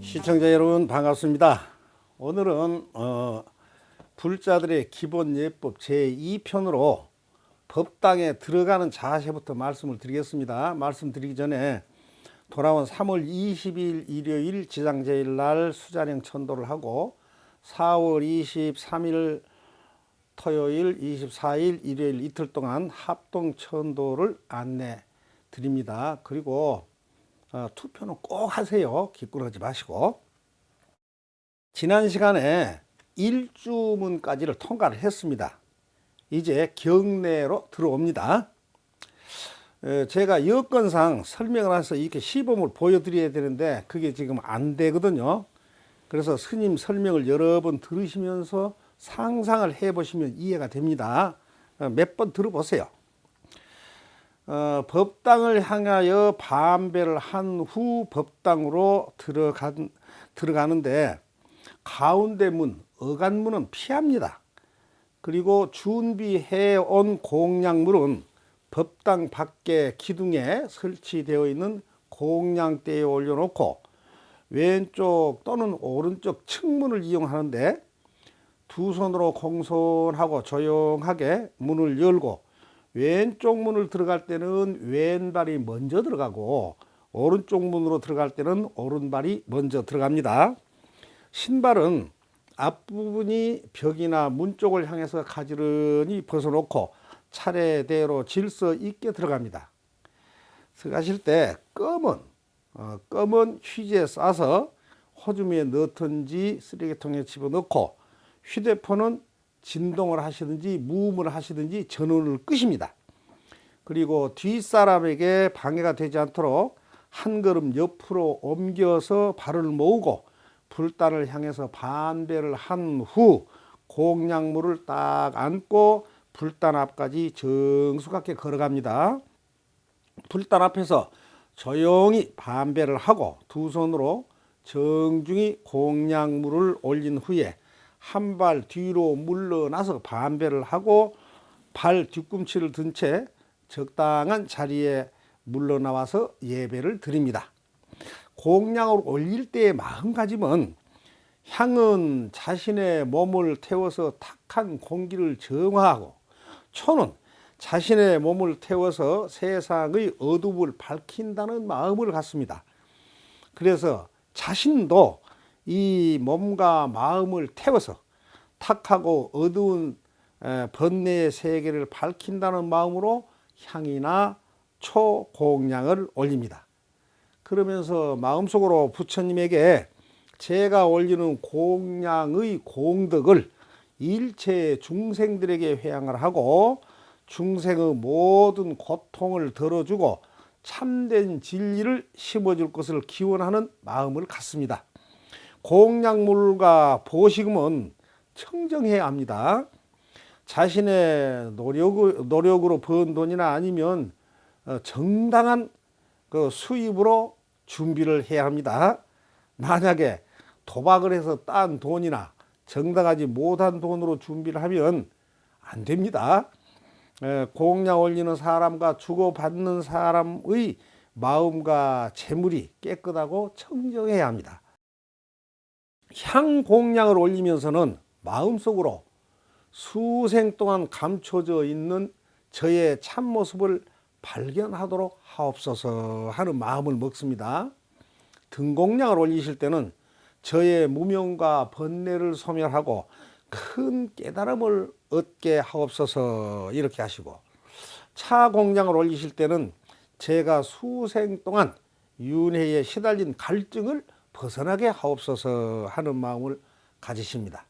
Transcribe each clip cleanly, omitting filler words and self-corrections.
시청자 여러분 반갑습니다. 오늘은 불자들의 기본 예법 제2편으로 법당에 들어가는 자세부터 말씀을 드리겠습니다. 말씀드리기 전에 돌아온 3월 20일 일요일 지장제일 날 수자령 천도를 하고 4월 23일 토요일 24일 일요일 이틀 동안 합동 천도를 안내 드립니다. 그리고 투표는 꼭 하세요. 기꾸러지 마시고. 지난 시간에 일주문까지를 통과를 했습니다. 이제 경내로 들어옵니다. 제가 여건상 설명을 해서 이렇게 시범을 보여드려야 되는데 그게 지금 안 되거든요. 그래서 스님 설명을 여러 번 들으시면서 상상을 해보시면 이해가 됩니다. 몇 번 들어보세요. 법당을 향하여 반배를 한 후 법당으로 들어가는데 가운데 문, 어간문은 피합니다. 그리고 준비해 온 공양물은 법당 밖에 기둥에 설치되어 있는 공양대에 올려놓고 왼쪽 또는 오른쪽 측문을 이용하는데 두 손으로 공손하고 조용하게 문을 열고 왼쪽 문을 들어갈 때는 왼발이 먼저 들어가고 오른쪽 문으로 들어갈 때는 오른발이 먼저 들어갑니다. 신발은 앞부분이 벽이나 문 쪽을 향해서 가지런히 벗어놓고 차례대로 질서 있게 들어갑니다. 들어가실 때 검은 휴지에 싸서 호주머니에 넣든지 쓰레기통에 집어넣고 휴대폰은 진동을 하시든지 무음을 하시든지 전원을 끄십니다. 그리고 뒷사람에게 방해가 되지 않도록 한 걸음 옆으로 옮겨서 발을 모으고 불단을 향해서 반배를 한 후 공양물을 딱 안고 불단 앞까지 정숙하게 걸어갑니다. 불단 앞에서 조용히 반배를 하고 두 손으로 정중히 공양물을 올린 후에 한 발 뒤로 물러나서 반배를 하고 발 뒤꿈치를 든 채 적당한 자리에 물러나와서 예배를 드립니다. 공양을 올릴 때의 마음가짐은 향은 자신의 몸을 태워서 탁한 공기를 정화하고 초는 자신의 몸을 태워서 세상의 어둠을 밝힌다는 마음을 갖습니다. 그래서 자신도 이 몸과 마음을 태워서 탁하고 어두운 번뇌의 세계를 밝힌다는 마음으로 향이나 초 공양을 올립니다. 그러면서 마음속으로 부처님에게 제가 올리는 공양의 공덕을 일체 중생들에게 회양을 하고 중생의 모든 고통을 덜어주고 참된 진리를 심어줄 것을 기원하는 마음을 갖습니다. 공양물과 보시금은 청정해야 합니다. 자신의 노력으로 번 돈이나 아니면 정당한 그 수입으로 준비를 해야 합니다. 만약에 도박을 해서 딴 돈이나 정당하지 못한 돈으로 준비를 하면 안 됩니다. 공양 올리는 사람과 주고받는 사람의 마음과 재물이 깨끗하고 청정해야 합니다. 향 공양을 올리면서는 마음속으로 수생 동안 감춰져 있는 저의 참모습을 발견하도록 하옵소서 하는 마음을 먹습니다. 등공양을 올리실 때는 저의 무명과 번뇌를 소멸하고 큰 깨달음을 얻게 하옵소서 이렇게 하시고, 차 공양을 올리실 때는 제가 수생 동안 윤회에 시달린 갈증을 벗어나게 하옵소서 하는 마음을 가지십니다.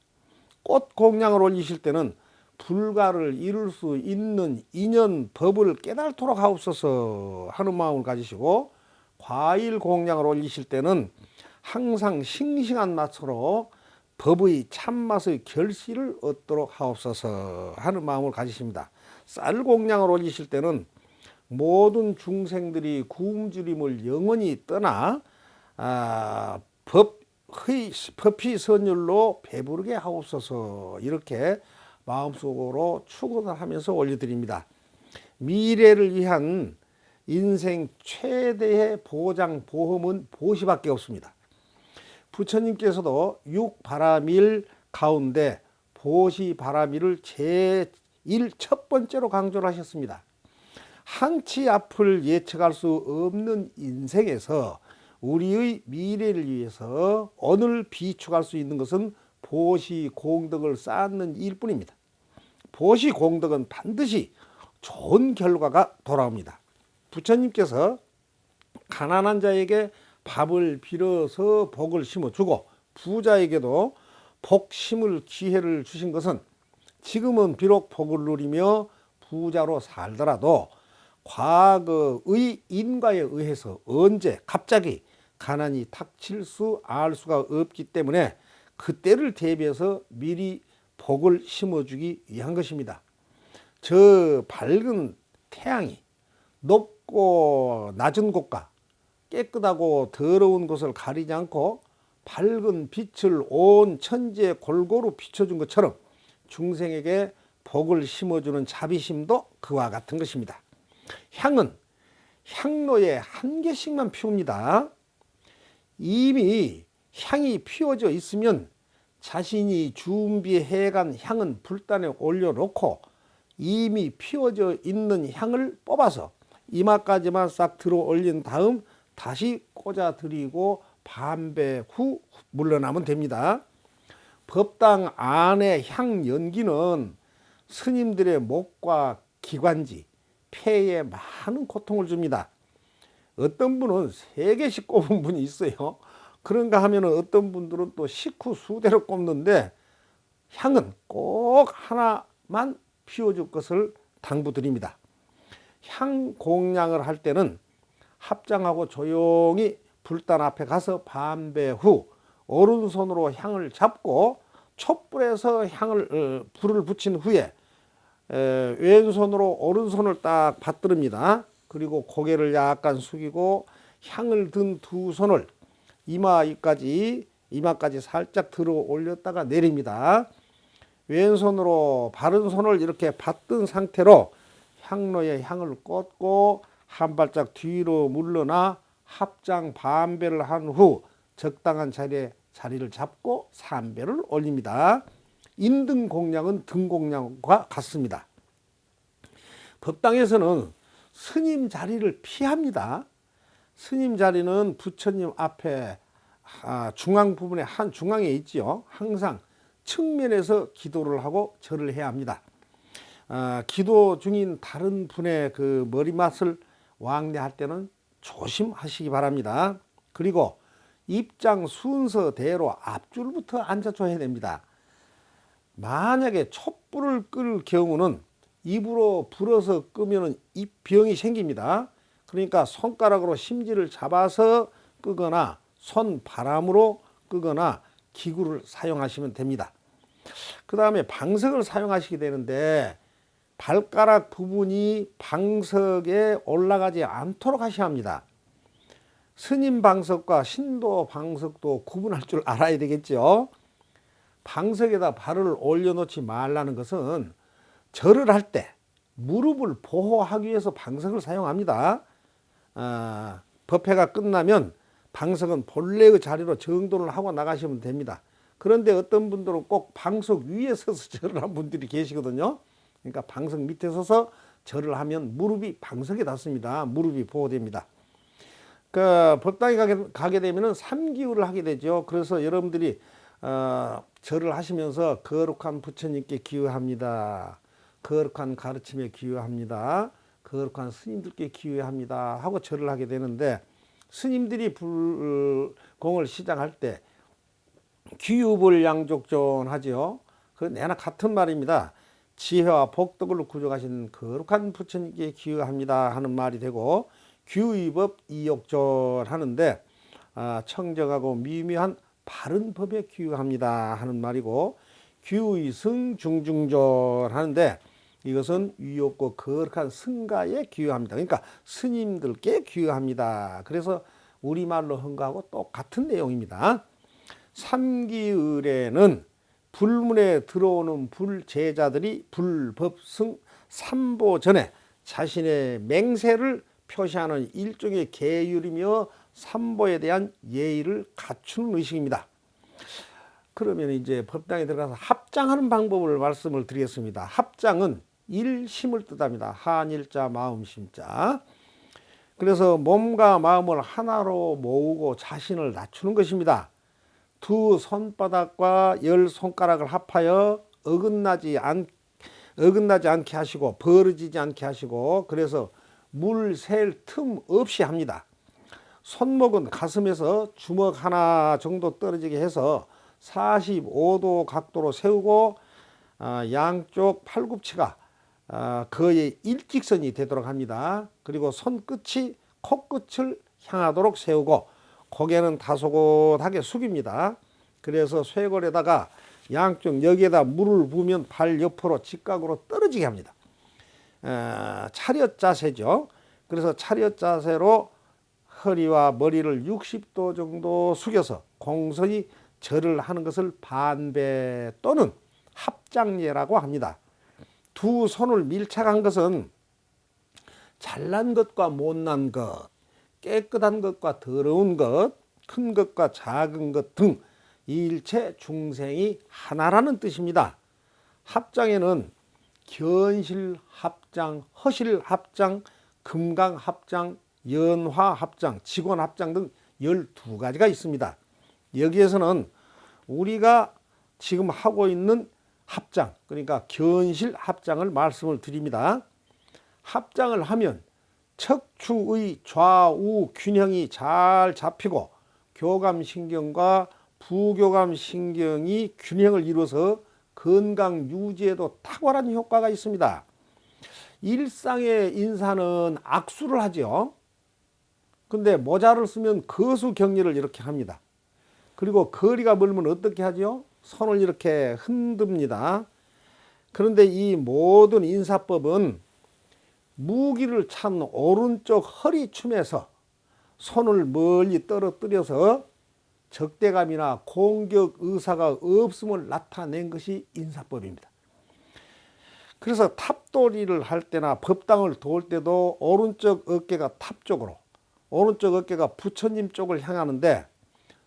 꽃 공양을 올리실 때는 불가를 이룰 수 있는 인연 법을 깨달도록 하옵소서 하는 마음을 가지시고, 과일 공양을 올리실 때는 항상 싱싱한 맛으로 법의 참맛의 결실을 얻도록 하옵소서 하는 마음을 가지십니다. 쌀 공양을 올리실 때는 모든 중생들이 굶주림을 영원히 떠나 법희 선율로 배부르게 하옵소서 이렇게 마음속으로 축원을 하면서 올려드립니다. 미래를 위한 인생 최대의 보장 보험은 보시밖에 없습니다. 부처님께서도 육바라밀 가운데 보시바라밀을 제일 첫 번째로 강조를 하셨습니다. 한치 앞을 예측할 수 없는 인생에서 우리의 미래를 위해서 오늘 비축할 수 있는 것은 보시공덕을 쌓는 일뿐입니다. 보시공덕은 반드시 좋은 결과가 돌아옵니다. 부처님께서 가난한 자에게 밥을 빌어서 복을 심어주고 부자에게도 복 심을 기회를 주신 것은 지금은 비록 복을 누리며 부자로 살더라도 과거의 인과에 의해서 언제 갑자기 가난이 닥칠 수 알 수가 없기 때문에 그때를 대비해서 미리 복을 심어주기 위한 것입니다. 저 밝은 태양이 높고 낮은 곳과 깨끗하고 더러운 곳을 가리지 않고 밝은 빛을 온 천지에 골고루 비춰준 것처럼 중생에게 복을 심어주는 자비심도 그와 같은 것입니다. 향은 향로에 한 개씩만 피웁니다. 이미 향이 피워져 있으면 자신이 준비해간 향은 불단에 올려놓고 이미 피워져 있는 향을 뽑아서 이마까지만 싹 들어 올린 다음 다시 꽂아 드리고 반배 후 물러나면 됩니다. 법당 안의 향 연기는 스님들의 목과 기관지, 폐에 많은 고통을 줍니다. 어떤 분은 3개씩 꼽은 분이 있어요. 그런가 하면 어떤 분들은 또 식후 수대로 꼽는데 향은 꼭 하나만 피워줄 것을 당부드립니다. 향 공양을 할 때는 합장하고 조용히 불단 앞에 가서 반배 후 오른손으로 향을 잡고 촛불에서 불을 붙인 후에 왼손으로 오른손을 딱 받듭니다. 그리고 고개를 약간 숙이고 향을 든 두 손을 이마까지 살짝 들어 올렸다가 내립니다. 왼손으로 바른 손을 이렇게 받든 상태로 향로에 향을 꽂고 한 발짝 뒤로 물러나 합장 반배를 한 후 적당한 자리를 잡고 삼배를 올립니다. 인등 공양은 등 공양과 같습니다. 법당에서는 스님 자리를 피합니다. 스님 자리는 부처님 앞에 중앙 부분에 한 중앙에 있지요. 항상 측면에서 기도를 하고 절을 해야 합니다. 기도 중인 다른 분의 그 머리맡을 왕래할 때는 조심하시기 바랍니다. 그리고 입장 순서대로 앞줄부터 앉아줘야 됩니다. 만약에 촛불을 끌 경우는 입으로 불어서 끄면 입병이 생깁니다. 그러니까 손가락으로 심지를 잡아서 끄거나 손바람으로 끄거나 기구를 사용하시면 됩니다. 그 다음에 방석을 사용하시게 되는데 발가락 부분이 방석에 올라가지 않도록 하셔야 합니다. 스님 방석과 신도 방석도 구분할 줄 알아야 되겠죠. 방석에다 발을 올려놓지 말라는 것은 절을 할 때 무릎을 보호하기 위해서 방석을 사용합니다. 법회가 끝나면 방석은 본래의 자리로 정돈을 하고 나가시면 됩니다. 그런데 어떤 분들은 꼭 방석 위에 서서 절을 한 분들이 계시거든요. 그러니까 방석 밑에 서서 절을 하면 무릎이 방석에 닿습니다. 무릎이 보호됩니다. 그 법당에 가게 되면은 삼기울을 하게 되죠. 그래서 여러분들이 절을 하시면서 거룩한 부처님께 기여합니다. 거룩한 가르침에 기여합니다. 거룩한 스님들께 기여합니다. 하고 절을 하게 되는데 스님들이 불공을 시작할 때 기유불 양족존 하죠. 그 내나 같은 말입니다. 지혜와 복덕을 구족하신 거룩한 부처님께 기여합니다 하는 말이 되고 규의법 이욕존 하는데 청정하고 미묘한 바른 법에 기여합니다 하는 말이고 규의승 중중존 하는데 이것은 위옥고 거룩한 승가에 기여합니다. 그러니까 스님들께 기여합니다. 그래서 우리말로 한 거하고 똑같은 내용입니다. 삼기을에는 불문에 들어오는 불제자들이 불법승 삼보 전에 자신의 맹세를 표시하는 일종의 계율이며 삼보에 대한 예의를 갖추는 의식입니다. 그러면 이제 법당에 들어가서 합장하는 방법을 말씀을 드리겠습니다. 합장은 일심을 뜻합니다. 한일자 마음심자. 그래서 몸과 마음을 하나로 모으고 자신을 낮추는 것입니다. 두 손바닥과 열 손가락을 합하여 어긋나지 않게 하시고 벌어지지 않게 하시고, 그래서 물 셀 틈 없이 합니다. 손목은 가슴에서 주먹 하나 정도 떨어지게 해서 45도 각도로 세우고 양쪽 팔꿈치가 거의 일직선이 되도록 합니다. 그리고 손끝이 코끝을 향하도록 세우고 고개는 다소곳하게 숙입니다. 그래서 쇄골에다가 양쪽 여기에다 물을 부으면 발 옆으로 직각으로 떨어지게 합니다. 차렷 자세죠. 그래서 차렷 자세로 허리와 머리를 60도 정도 숙여서 공손히 절을 하는 것을 반배 또는 합장례라고 합니다. 두 손을 밀착한 것은 잘난 것과 못난 것, 깨끗한 것과 더러운 것, 큰 것과 작은 것 등 일체 중생이 하나라는 뜻입니다. 합장에는 견실 합장, 허실 합장, 금강 합장, 연화 합장, 직원 합장 등 12가지가 있습니다. 여기에서는 우리가 지금 하고 있는 합장, 그러니까 견실 합장을 말씀을 드립니다. 합장을 하면 척추의 좌우 균형이 잘 잡히고 교감신경과 부교감신경이 균형을 이루어서 건강 유지에도 탁월한 효과가 있습니다. 일상의 인사는 악수를 하죠. 근데 모자를 쓰면 거수격리를 이렇게 합니다. 그리고 거리가 멀면 어떻게 하죠? 손을 이렇게 흔듭니다. 그런데 이 모든 인사법은 무기를 찬 오른쪽 허리춤에서 손을 멀리 떨어뜨려서 적대감이나 공격 의사가 없음을 나타낸 것이 인사법입니다. 그래서 탑도리를 할 때나 법당을 도울 때도 오른쪽 어깨가 탑 쪽으로, 오른쪽 어깨가 부처님 쪽을 향하는데,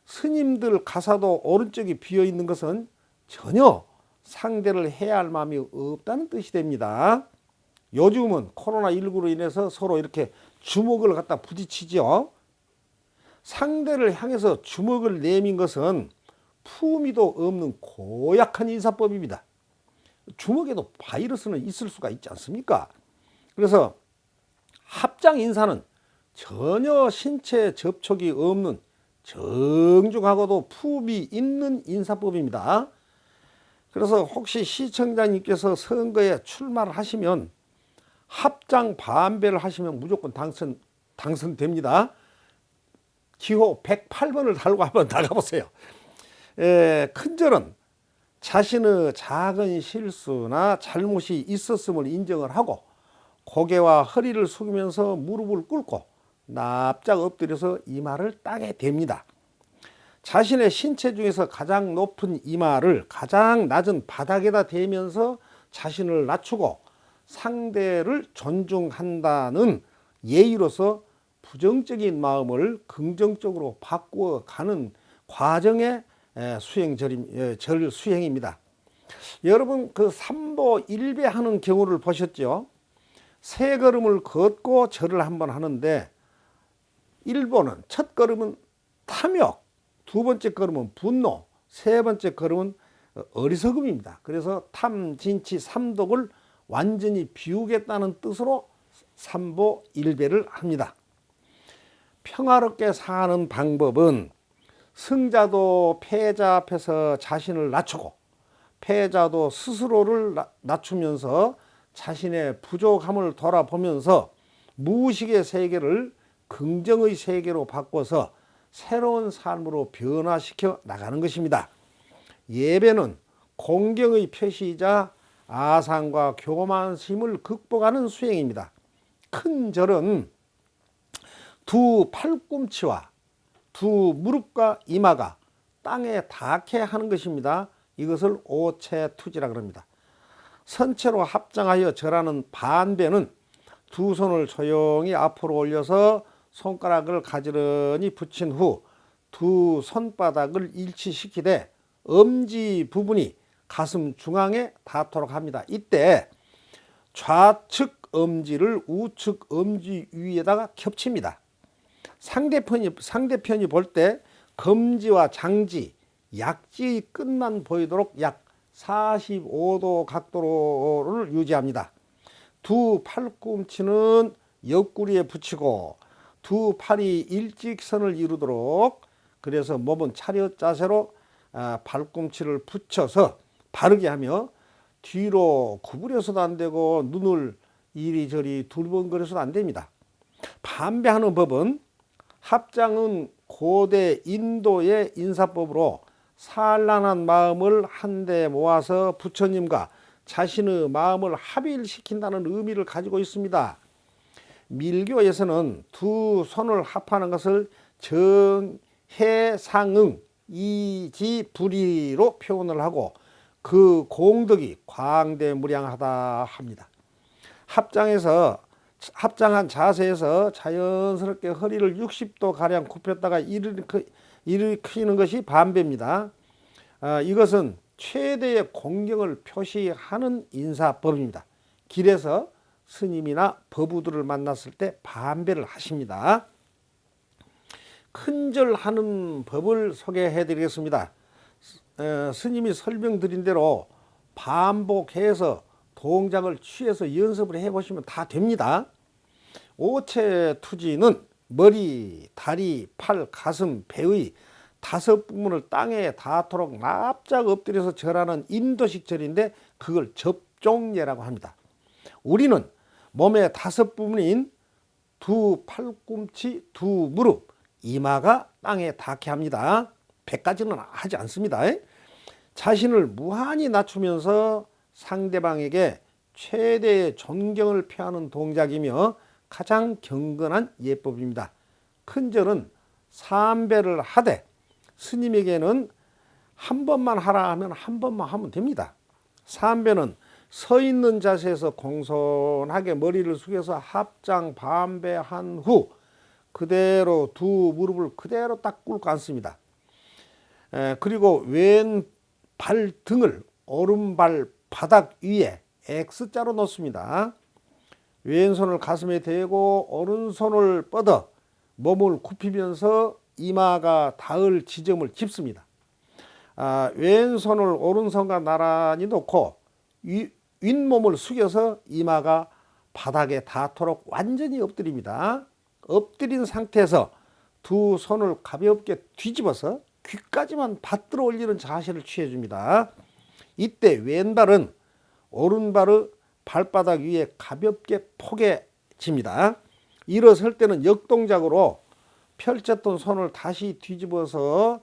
스님들 가사도 오른쪽이 비어 있는 것은 전혀 상대를 해야 할 마음이 없다는 뜻이 됩니다. 요즘은 코로나19로 인해서 서로 이렇게 주먹을 갖다 부딪히죠. 상대를 향해서 주먹을 내민 것은 품위도 없는 고약한 인사법입니다. 주먹에도 바이러스는 있을 수가 있지 않습니까? 그래서 합장 인사는 전혀 신체 접촉이 없는 정중하고도 품위 있는 인사법입니다. 그래서 혹시 시청자님께서 선거에 출마를 하시면 합장 반배를 하시면 무조건 당선됩니다. 기호 108번을 달고 한번 나가보세요. 큰절은 자신의 작은 실수나 잘못이 있었음을 인정을 하고 고개와 허리를 숙이면서 무릎을 꿇고 납작 엎드려서 이마를 따게 됩니다. 자신의 신체 중에서 가장 높은 이마를 가장 낮은 바닥에다 대면서 자신을 낮추고 상대를 존중한다는 예의로서 부정적인 마음을 긍정적으로 바꾸어가는 과정의 절 수행입니다. 여러분 그 삼보 일배하는 경우를 보셨죠? 세 걸음을 걷고 절을 한번 하는데, 1보는 첫 걸음은 탐욕, 두 번째 걸음은 분노, 세 번째 걸음은 어리석음입니다. 그래서 탐진치 삼독을 완전히 비우겠다는 뜻으로 삼보 일배를 합니다. 평화롭게 사는 방법은 승자도 패자 앞에서 자신을 낮추고 패자도 스스로를 낮추면서 자신의 부족함을 돌아보면서 무의식의 세계를 긍정의 세계로 바꿔서 새로운 삶으로 변화시켜 나가는 것입니다. 예배는 공경의 표시이자 아상과 교만심을 극복하는 수행입니다. 큰 절은 두 팔꿈치와 두 무릎과 이마가 땅에 닿게 하는 것입니다. 이것을 오체투지라 그럽니다. 선체로 합장하여 절하는 반배는 두 손을 조용히 앞으로 올려서 손가락을 가지런히 붙인 후 두 손바닥을 일치시키되 엄지 부분이 가슴 중앙에 닿도록 합니다. 이때 좌측 엄지를 우측 엄지 위에다가 겹칩니다. 상대편이 볼 때 검지와 장지, 약지의 끝만 보이도록 약 45도 각도를 유지합니다. 두 팔꿈치는 옆구리에 붙이고 두 팔이 일직선을 이루도록, 그래서 몸은 차렷 자세로 발꿈치를 붙여서 바르게 하며 뒤로 구부려서도 안 되고 눈을 이리저리 두리번거려서도 안 됩니다. 반배하는 법은 합장은 고대 인도의 인사법으로 산란한 마음을 한데 모아서 부처님과 자신의 마음을 합일시킨다는 의미를 가지고 있습니다. 밀교에서는 두 손을 합하는 것을 정해상응 이지불이로 표현을 하고 그 공덕이 광대무량하다 합니다. 합장한 자세에서 자연스럽게 허리를 60도 가량 굽혔다가 일으키는 것이 반배입니다. 이것은 최대의 공경을 표시하는 인사법입니다. 길에서 스님이나 법우들을 만났을 때 반배를 하십니다. 큰절하는 법을 소개해 드리겠습니다. 스님이 설명드린 대로 반복해서 동작을 취해서 연습을 해보시면 다 됩니다. 오체투지는 머리, 다리, 팔, 가슴, 배의 5부분을 땅에 닿도록 납작 엎드려서 절하는 인도식 절인데 그걸 접종예라고 합니다. 우리는 몸의 5부분인 두 팔꿈치, 두 무릎, 이마가 땅에 닿게 합니다. 100까지는 하지 않습니다. 자신을 무한히 낮추면서 상대방에게 최대의 존경을 표하는 동작이며 가장 경건한 예법입니다. 큰절은 3배를 하되 스님에게는 한 번만 하라 하면 한 번만 하면 됩니다. 3배는 서 있는 자세에서 공손하게 머리를 숙여서 합장 반배한 후 그대로 두 무릎을 그대로 딱 꿇고 앉습니다. 그리고 왼발 등을 오른발 바닥 위에 X자로 놓습니다. 왼손을 가슴에 대고 오른손을 뻗어 몸을 굽히면서 이마가 닿을 지점을 짚습니다. 왼손을 오른손과 나란히 놓고 윗몸을 숙여서 이마가 바닥에 닿도록 완전히 엎드립니다. 엎드린 상태에서 두 손을 가볍게 뒤집어서 귀까지만 받들어 올리는 자세를 취해줍니다. 이때 왼발은 오른발의 발바닥 위에 가볍게 포개집니다. 일어설 때는 역동작으로 펼쳤던 손을 다시 뒤집어서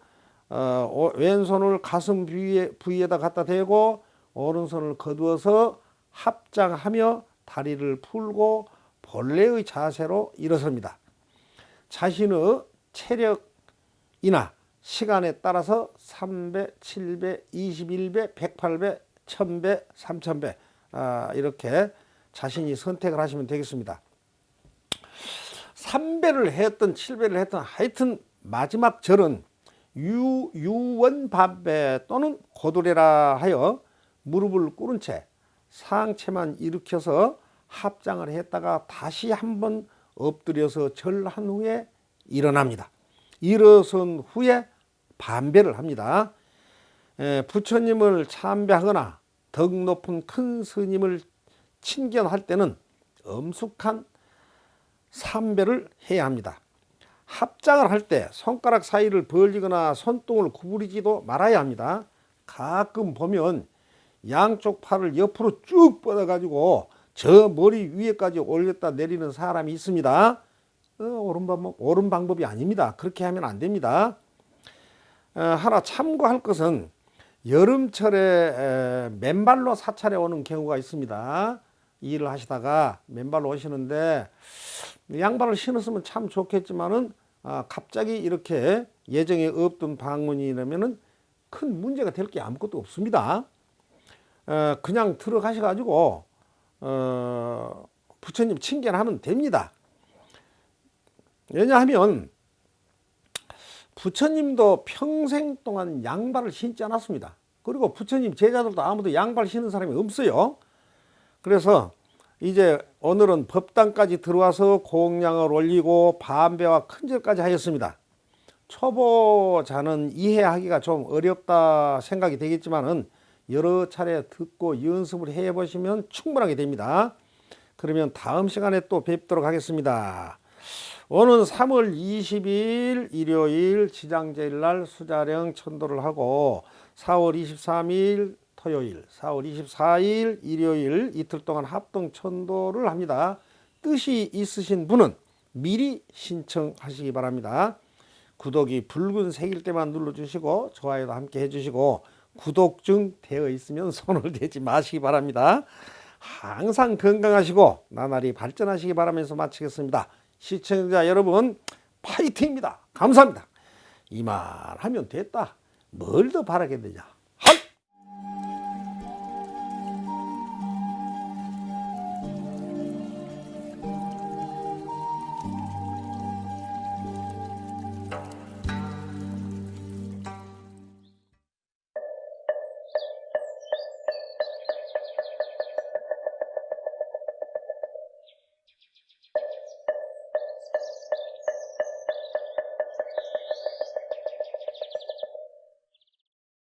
왼손을 가슴 부위에다 갖다 대고 오른손을 거두어서 합장하며 다리를 풀고 본래의 자세로 일어섭니다. 자신의 체력이나 시간에 따라서 3배, 7배, 21배, 108배, 1000배, 3000배 이렇게 자신이 선택을 하시면 되겠습니다. 3배를 했던 7배를 했던 하여튼 마지막 절은 유원반배 또는 고두례라 하여 무릎을 꿇은 채 상체만 일으켜서 합장을 했다가 다시 한번 엎드려서 절한 후에 일어납니다. 일어선 후에 반배를 합니다. 부처님을 참배하거나 덕 높은 큰 스님을 친견할 때는 엄숙한 3배를 해야 합니다. 합장을 할 때 손가락 사이를 벌리거나 손등을 구부리지도 말아야 합니다. 가끔 보면 양쪽 팔을 옆으로 쭉 뻗어가지고 저 머리 위에까지 올렸다 내리는 사람이 있습니다. 옳은 방법이 아닙니다. 그렇게 하면 안 됩니다. 하나 참고할 것은 여름철에 맨발로 사찰에 오는 경우가 있습니다. 일을 하시다가 맨발로 오시는데 양발을 신었으면 참 좋겠지만은 갑자기 이렇게 예정에 없던 방문이 라면은 큰 문제가 될 게 아무것도 없습니다. 그냥 들어가셔가지고 부처님 친견하면 됩니다. 왜냐하면 부처님도 평생 동안 양발을 신지 않았습니다. 그리고 부처님 제자들도 아무도 양발 신는 사람이 없어요. 그래서 이제 오늘은 법당까지 들어와서 공양을 올리고 반배와 큰절까지 하였습니다. 초보자는 이해하기가 좀 어렵다 생각이 되겠지만은 여러 차례 듣고 연습을 해 보시면 충분하게 됩니다. 그러면 다음 시간에 또 뵙도록 하겠습니다. 오는 3월 20일 일요일 지장제일날 수자령 천도를 하고 4월 23일 토요일, 4월 24일 일요일 이틀 동안 합동 천도를 합니다. 뜻이 있으신 분은 미리 신청하시기 바랍니다. 구독이 붉은색일 때만 눌러주시고 좋아요도 함께 해주시고 구독중 되어 있으면 손을 대지 마시기 바랍니다. 항상 건강하시고 나날이 발전하시기 바라면서 마치겠습니다. 시청자 여러분 파이팅입니다. 감사합니다. 이 말 하면 됐다. 뭘 더 바라게 되냐.